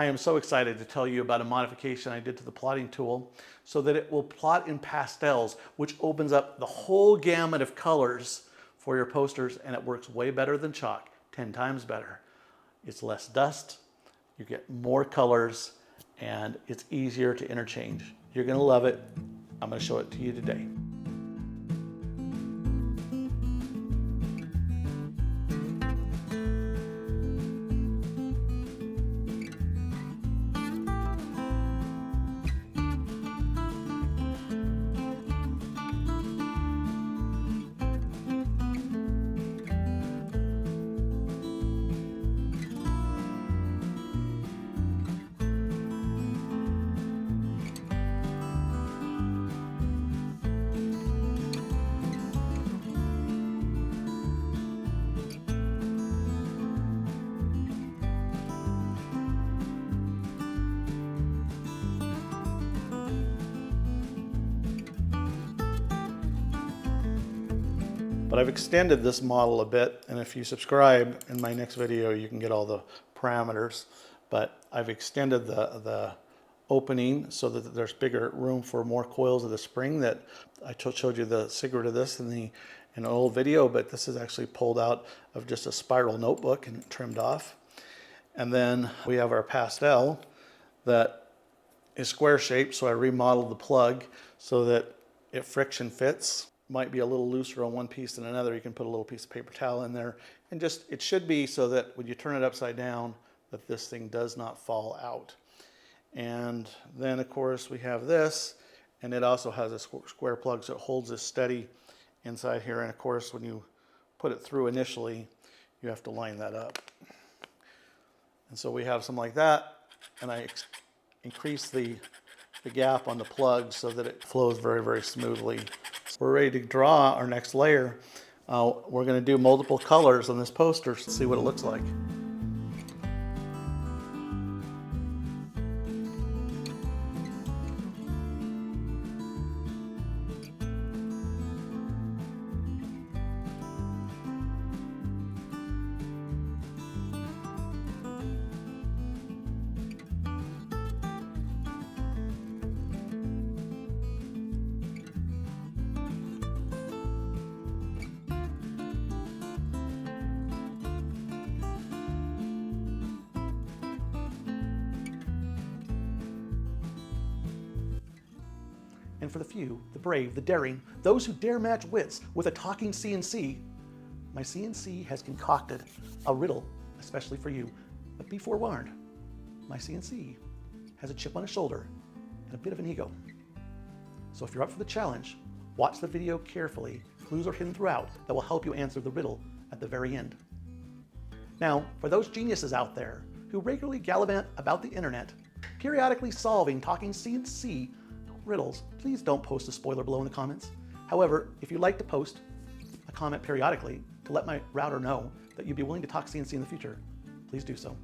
I am so excited to tell you about a modification I did to the plotting tool so that it will plot in pastels, which opens up the whole gamut of colors for your posters, and it works way better than chalk, 10 times better. It's less dust, you get more colors, and it's easier to interchange. You're gonna love it. I'm gonna show it to you today. But I've extended this model a bit, and if you subscribe in my next video, you can get all the parameters. But I've extended the opening so that there's bigger room for more coils of the spring. That I showed you the secret of this in an old video, but this is actually pulled out of just a spiral notebook and trimmed off. And then we have our pastel that is square shaped, so I remodeled the plug so that it friction fits. Might be a little looser on one piece than another. You can put a little piece of paper towel in there, and just it should be so that when you turn it upside down that this thing does not fall out. And then of course we have this, and it also has a square plug, so it holds this steady inside here. And of course when you put it through initially, you have to line that up. And so we have something like that, and I increase the gap on the plug so that it flows very, very smoothly. We're ready to draw our next layer. We're going to do multiple colors on this poster to see what it looks like. And for the few, the brave, the daring, those who dare match wits with a talking CNC, my CNC has concocted a riddle especially for you. But be forewarned, my CNC has a chip on his shoulder and a bit of an ego. So if you're up for the challenge, watch the video carefully. Clues are hidden throughout that will help you answer the riddle at the very end. Now, for those geniuses out there who regularly gallivant about the internet, periodically solving talking CNC riddles, please don't post a spoiler below in the comments. However, if you'd like to post a comment periodically to let my router know that you'd be willing to talk CNC in the future, please do so.